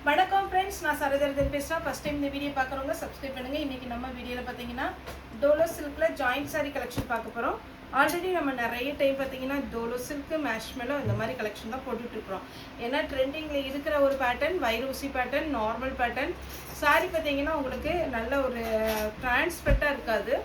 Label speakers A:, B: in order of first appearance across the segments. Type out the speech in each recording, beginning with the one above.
A: வணக்கம் ஃப்ரெண்ட்ஸ், நான் சரதரதன் பேசுகிறேன். ஃபஸ்ட் டைம் இந்த வீடியோ பார்க்குறவங்க சப்ஸ்கிரைப் பண்ணுங்கள். இன்றைக்கி நம்ம வீடியோவில் பார்த்தீங்கன்னா டோலோ சில்கில் ஜாயிண்ட் சாரீ கலெக்ஷன் பார்க்க போகிறோம். ஆல்ரெடி நம்ம நிறைய டைம் பார்த்தீங்கன்னா டோலோ சில்க்கு, மேஷ்மெலோ இந்த மாதிரி கலெக்ஷன் தான் போட்டுட்ருக்குறோம். ஏன்னா ட்ரெண்டிங்கில் இருக்கிற ஒரு pattern, வைரூசி pattern, normal pattern. Sari பார்த்தீங்கன்னா உங்களுக்கு நல்ல ஒரு டிரான்ஸ்பெக்டாக இருக்காது,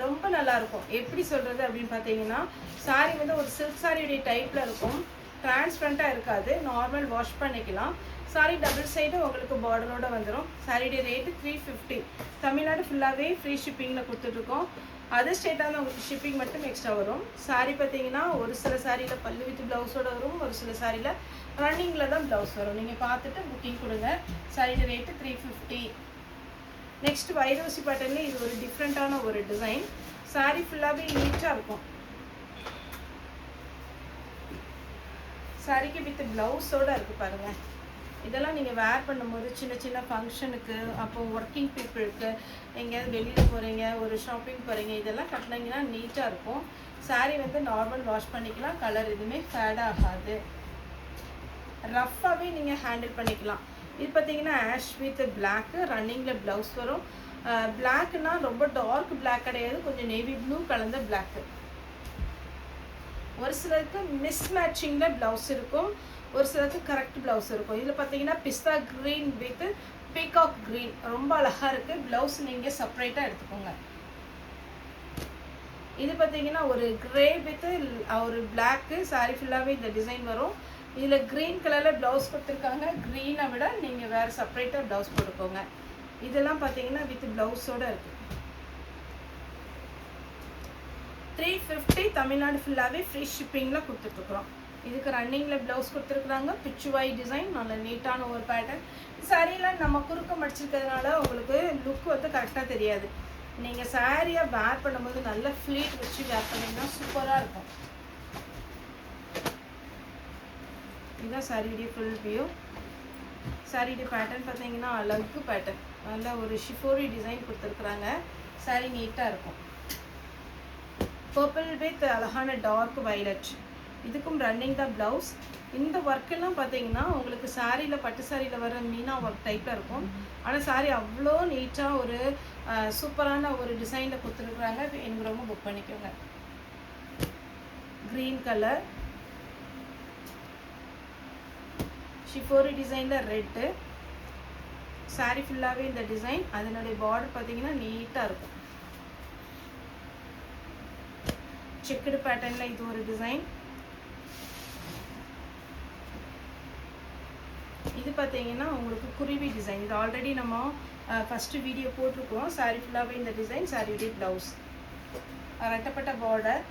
A: ரொம்ப நல்லாயிருக்கும். எப்படி சொல்கிறது அப்படின்னு பார்த்தீங்கன்னா, சாரீ வந்து ஒரு சில்க் சாரியுடைய டைப்பில் இருக்கும், டிரான்ஸ்பரண்ட்டாக இருக்காது, நார்மல் வாஷ் பண்ணிக்கலாம். சாரி டபுள் சைடு உங்களுக்கு பார்டரோடு வந்துடும். சாரியுடைய ரேட்டு 350. தமிழ்நாடு ஃபுல்லாகவே ஃப்ரீ ஷிப்பிங்கில் கொடுத்துட்ருக்கோம். அதர் ஸ்டேட்டாக தான் உங்களுக்கு ஷிப்பிங் மட்டும் எக்ஸ்ட்ரா வரும். சாரி பார்த்தீங்கன்னா ஒரு சில சாரியில் பல்லு வித் ப்ளவுஸோடு வரும், ஒரு சில சாரியில் ரன்னிங்கில் தான் ப்ளவுஸ் வரும். நீங்கள் பார்த்துட்டு புக்கிங் கொடுங்க. சாரியுடைய ரேட்டு 350. நெக்ஸ்ட் வைரோசி பேட்டர்னில் இது ஒரு டிஃப்ரெண்ட்டான ஒரு டிசைன். சாரி ஃபுல்லாகவே நீட்டாக இருக்கும். சாரிக்கு வித் ப்ளவுஸோடு இருக்குது பாருங்கள். இதெல்லாம் நீங்கள் வேர் பண்ணும்போது சின்ன சின்ன ஃபங்க்ஷனுக்கு, அப்போ ஒர்க்கிங் பீப்புளுக்கு, எங்கேயாவது வெளியில் போகிறீங்க, ஒரு ஷாப்பிங் போகிறீங்க, இதெல்லாம் கட்டினீங்கன்னா நீட்டாக இருக்கும். சாரீ வந்து நார்மல் வாஷ் பண்ணிக்கலாம், கலர் எதுவுமே ஃபேட் ஆகாது. ரஃப்பாகவே நீங்கள் ஹேண்டில் பண்ணிக்கலாம். இது பார்த்தீங்கன்னா ஆஷ் வித் பிளாக்கு, ரன்னிங்கில் ப்ளவுஸ் வரும். பிளாக்னா ரொம்ப டார்க் பிளாக் கிடையாது, கொஞ்சம் நேவி ப்ளூ கலந்த பிளாக்கு. ஒரு சிலருக்கு மிஸ் மேட்சிங்கில் ப்ளவுஸ் இருக்கும், ஒரு சிலருக்கு கரெக்ட் ப்ளவுஸ் இருக்கும். இதில் பார்த்தீங்கன்னா பிஸ்தா க்ரீன் வித் பீகாக் க்ரீன் ரொம்ப அழகாக இருக்குது. ப்ளவுஸ் நீங்கள் செப்பரேட்டாக எடுத்துக்கோங்க. இது பார்த்தீங்கன்னா ஒரு க்ரே வித் ஒரு பிளாக்கு. சாரி ஃபுல்லாகவே இந்த டிசைன் வரும். இதில் க்ரீன் கலரில் ப்ளவுஸ் கொடுத்துருக்காங்க. க்ரீனை விட நீங்கள் வேறு செப்பரேட்டாக ப்ளவுஸ் போட்டுக்கோங்க. இதெல்லாம் பார்த்தீங்கன்னா வித் ப்ளவுஸோடு இருக்குது. 350. தமிழ்நாடு ஃபுல்லாகவே ஃப்ரீ ஷிப்பிங்கில் கொடுத்துட்ருக்குறோம். இதுக்கு ரன்னிங்கில் ப்ளவுஸ் கொடுத்துருக்குறாங்க. பிச்சுவாய் டிசைன், நல்ல நீட்டான ஒரு பேட்டர்ன். சாரியெல்லாம் நம்ம குறுக்க மடிச்சிருக்கிறதுனால உங்களுக்கு லுக் வந்து கரெக்டாக தெரியாது. நீங்கள் சாரியை வேர் பண்ணும்போது நல்ல ஃப்ளீட் வச்சு வேர் பண்ணிங்கன்னா சூப்பராக இருக்கும். இதுதான் சாரியுடைய ஃபுல் வியூ. சாரியுடைய பேட்டர்ன் பார்த்தீங்கன்னா அழகு பேட்டர்ன், நல்ல ஒரு ஷிஃபோரி டிசைன் கொடுத்துருக்குறாங்க. சாரி நீட்டாக இருக்கும். பர்பிள் வித் அழகான டார்க் வயலட். இதுக்கும் ரன்னிங் தான் ப்ளவுஸ். இந்த ஒர்க்கெல்லாம் பார்த்தீங்கன்னா உங்களுக்கு சாரியில், பட்டு சாரியில் வர மீனா ஒர்க் டைப்பில் இருக்கும். ஆனால் சாரி அவ்வளோ நீட்டாக ஒரு சூப்பரான ஒரு டிசைனில் கொடுத்துருக்குறாங்க. எனக்கு ரொம்ப புக் பண்ணிக்கோங்க. க்ரீன் கலர் ஷிஃபோரி டிசைனில் ரெட்டு. சாரி ஃபுல்லாகவே இந்த டிசைன். அதனுடைய பார்டர் பார்த்தீங்கன்னா நீட்டாக இருக்கும். செக்குடு பேட்டர்னில் இது ஒரு டிசைன். இது பார்த்தீங்கன்னா உங்களுக்கு குருவி டிசைன். இது ஆல்ரெடி நம்ம ஃபஸ்ட்டு வீடியோ போட்டிருக்கோம். சாரி ஃபுல்லாகவே இந்த டிசைன். சாரியுடைய ப்ளவுஸ் ரெட்டப்பட்ட பார்டர்,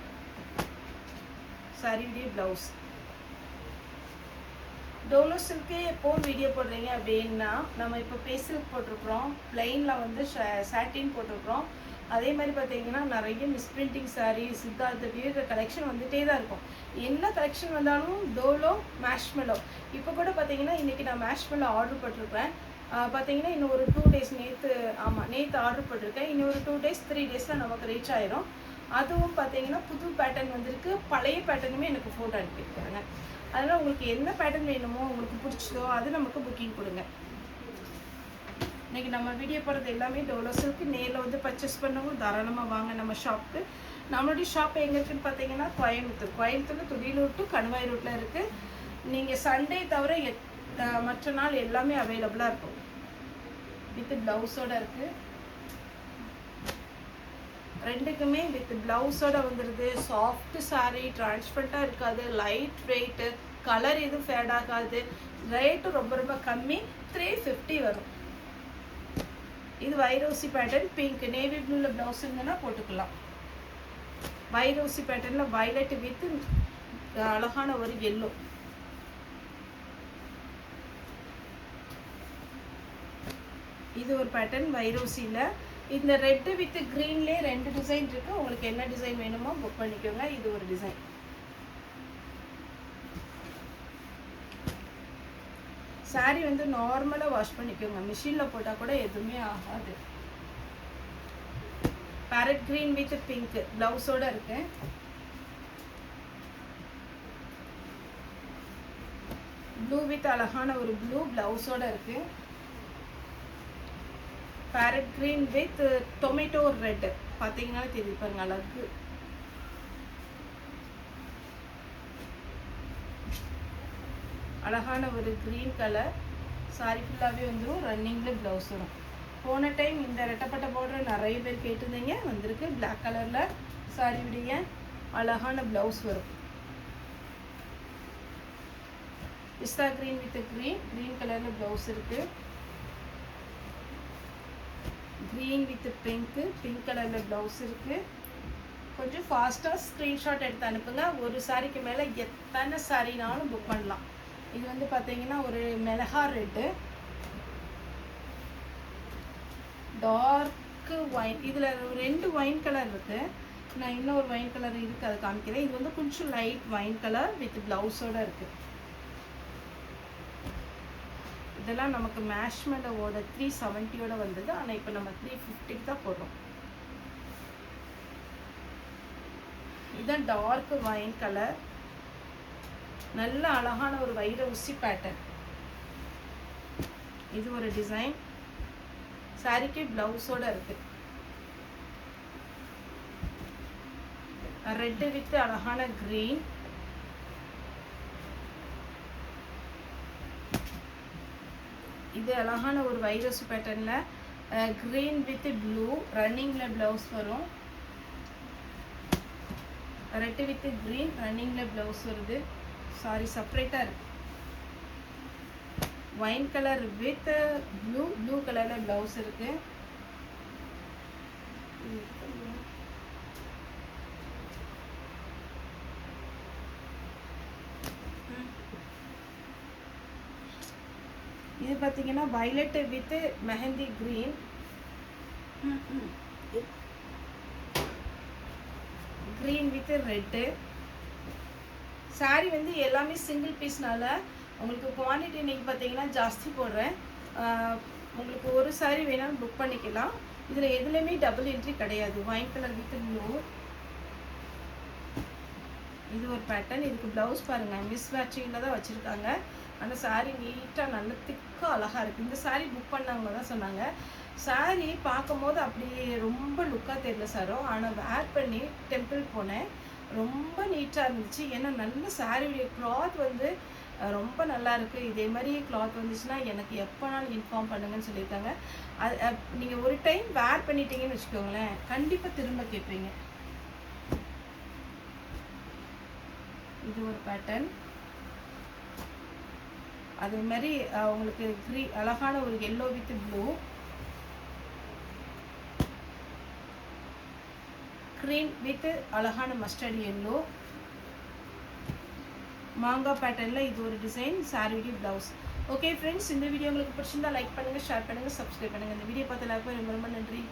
A: சாரியுடைய ப்ளவுஸ். டோலோ சில்கே எப்போவும் வீடியோ போடுறீங்க அப்படின்னா, நம்ம இப்போ பேசில்க் போட்டிருக்கிறோம், பிளெயினில் வந்து சாட்டின் போட்டிருக்கிறோம். அதே மாதிரி பார்த்தீங்கன்னா நிறைய மிஸ்பிரிண்டிங் சாரீ, சித்தார்த்த வியூக கலெக்ஷன் வந்துகிட்டே தான் இருக்கும். என்ன கலெக்ஷன் வந்தாலும் டோலோ, மேஷ்மெலோ. இப்போ கூட பார்த்தீங்கன்னா இன்றைக்கி நான் மேஷ்மெலோ ஆர்டர் போட்டிருக்கிறேன். பார்த்தீங்கன்னா இன்னும் ஒரு 2 days, நேற்று ஆர்டர் போட்டிருக்கேன். இன்னும் ஒரு 2 days 3 daysல நமக்கு ரீச் ஆயிரும். அதுவும் பார்த்தீங்கன்னா புது பேட்டர்ன் வந்திருக்கு. பழைய பேட்டர்னுமே எனக்கு ஃபோட்டோ அனுப்பியிருக்காங்க. அதனால் உங்களுக்கு என்ன பேட்டர்ன் வேணுமோ, உங்களுக்கு பிடிச்சதோ அது நமக்கு புக்கிங் கொடுங்க. இன்றைக்கி நம்ம வீடியோ போடுறது எல்லாமே டோலோ சில்க்கு. நேரில் வந்து பர்ச்சேஸ் பண்ணவும் தாராளமாக வாங்க நம்ம ஷாப்புக்கு. நம்மளுடைய ஷாப் எங்கே இருக்குதுன்னு பார்த்தீங்கன்னா கோயம்புத்தூர் துடியலூர் டு கணுவாய் ரூட்டில் இருக்குது. நீங்கள் சண்டே தவிர மற்ற நாள் எல்லாமே அவைலபிளாக இருக்கும். வித் ப்ளவுஸோடு இருக்குது. ரெண்டுக்குமே வித் ப்ளவுஸோடு வந்துடுது. சாஃப்ட் சாரீ, டிரான்ஸ்பரண்ட்டாக இருக்காது, லைட் வெயிட்டு, கலர் எதுவும் ஃபேட் ஆகாது. ரேட்டு ரொம்ப ரொம்ப கம்மி, 350 வரும். இது வைரோசி பேட்டர்ன். பிங்க் நேவி ப்ளூவில் ப்ளவுஸ் இருந்ததுன்னா போட்டுக்கலாம். வைரோசி பேட்டர்னில் வயலட் வித் அழகான ஒரு எல்லோ. இது ஒரு பேட்டர்ன் வைரோசியில். இந்த ரெட்டு வித் க்ரீன்லேயே 2 டிசைன் இருக்குது. உங்களுக்கு என்ன டிசைன் வேணுமோ புக் பண்ணிக்கோங்க. இது ஒரு டிசைன். சாரி வந்து நார்மலாக வாஷ் பண்ணிக்கோங்க, மிஷினில் போட்டால் கூட எதுவுமே ஆகாது. பேரட் க்ரீன் வித் பிங்க் ப்ளவுஸோடு இருக்கு. ப்ளூ வித் அழகான ஒரு ப்ளூ ப்ளவுஸோட இருக்கு. Farad green with tomato red பார்த்தீங்கன்னா தெரியுது பாருங்க அழகு. அழகான ஒரு க்ரீன் கலர் சாரி ஃபுல்லாகவே வந்துடும். ரன்னிங்கில் ப்ளவுஸ் வரும். போன டைம் இந்த ரெட்டப்பட்ட பார்டர் நிறைய பேர் கேட்டிருந்தீங்க, வந்திருக்கு. பிளாக் கலரில் சாரி விடுங்க, அழகான ப்ளவுஸ் வரும். பிஸ்தா க்ரீன் வித் க்ரீன் கலரில் ப்ளவுஸ் இருக்குது. க்ரீன் வித் பிங்க் கலரில் ப்ளவுஸ் இருக்குது. கொஞ்சம் ஃபாஸ்ட்டாக ஸ்க்ரீன்ஷாட் எடுத்து அனுப்புங்க. ஒரு சாரிக்கு மேலே எத்தனை சாரினாலும் புக் பண்ணலாம். இது வந்து பார்த்தீங்கன்னா ஒரு மிளகா ரெட்டு, டார்க்கு ஒயின். இதில் 2 ஒயின் கலர் இருக்குது. நான் இன்னொரு ஒயின் கலர் இருக்குது, அதை காமிக்கிறேன். இது வந்து கொஞ்சம் லைட் ஒயின் கலர் வித் ப்ளவுஸோடு இருக்குது. இதெல்லாம் நமக்கு மேஷ்மெலோவோட 370 வந்தது. ஆனால் இப்போ நம்ம 350 தான் போடுறோம். இதுதான் டார்க் ஒயின் கலர், நல்ல அழகான ஒரு வைர ஊசி பேட்டர்ன். இது ஒரு டிசைன். சாரிக்கு பிளவுஸோட இருக்கு. ரெட் வித் அழகான கிரீன். இது அழகான ஒரு வைரஸ் பேட்டர்ன்ல கிரீன் வித் ப்ளூ ரன்னிங்ல பிளவுஸ் வரும். ரெட் வித் கிரீன் ரன்னிங்ல பிளவுஸ் வருது. சாரி செப்பரேட்டா இருக்கு. ஒயின் கலர் வித் ப்ளூ கலர்ல பிளவுஸ் இருக்கு. இது பார்த்தீங்கன்னா violet with mehndi green. Green with red. Sorry வந்து எல்லாமே சிங்கிள் பீஸ்னால உங்களுக்கு குவான்டிட்டி இன்றைக்கி பார்த்தீங்கன்னா ஜாஸ்தி போடுறேன். உங்களுக்கு ஒரு சாரி வேணாலும் புக் பண்ணிக்கலாம். இதில் எதுலேயுமே டபுள் என்ட்ரி கிடையாது. Wine colour with blue. இது ஒரு பேட்டர்ன். இதுக்கு ப்ளவுஸ் பாருங்கள், மிஸ் மேட்சிங்கில் தான் வச்சுருக்காங்க. ஆனால் சாரீ நீட்டாக நல்ல திக்காக அழகாக இருக்குது. இந்த சாரீ புக் பண்ணவங்க தான் சொன்னாங்க, சாரீ பார்க்கும் போது அப்படி ரொம்ப லுக்காக தெரியல சாரோ, ஆனால் வேர் பண்ணி டெம்பிள் போனேன், ரொம்ப நீட்டாக இருந்துச்சு. ஏன்னா நல்ல சாரியுடைய கிளாத் வந்து ரொம்ப நல்லா இருக்குது. இதே மாதிரி கிளாத் வந்துச்சுன்னா எனக்கு எப்போனாலும் இன்ஃபார்ம் பண்ணுங்கன்னு சொல்லியிருக்காங்க. அது நீங்கள் ஒரு டைம் வேர் பண்ணிட்டீங்கன்னு வச்சுக்கோங்களேன், கண்டிப்பாக திரும்ப கேட்பீங்க. இது ஒரு பேட்டர்ன். அதே மாதிரி உங்களுக்கு அழகான ஒரு yellow with blue, green with அழகான மஸ்டர்ட் எல்லோ, மாங்காய் பேட்டர்னில் இது ஒரு டிசைன். சாரியுடைய ப்ளவுஸ். ஓகே ஃப்ரெண்ட்ஸ், இந்த வீடியோ உங்களுக்கு பிடிச்சிருந்தா லைக் பண்ணுங்கள், ஷேர் பண்ணுங்கள், சப்ஸ்கிரைப் பண்ணுங்கள். இந்த வீடியோ பார்த்து எல்லாருக்கும் ரொம்ப ரொம்ப நன்றி.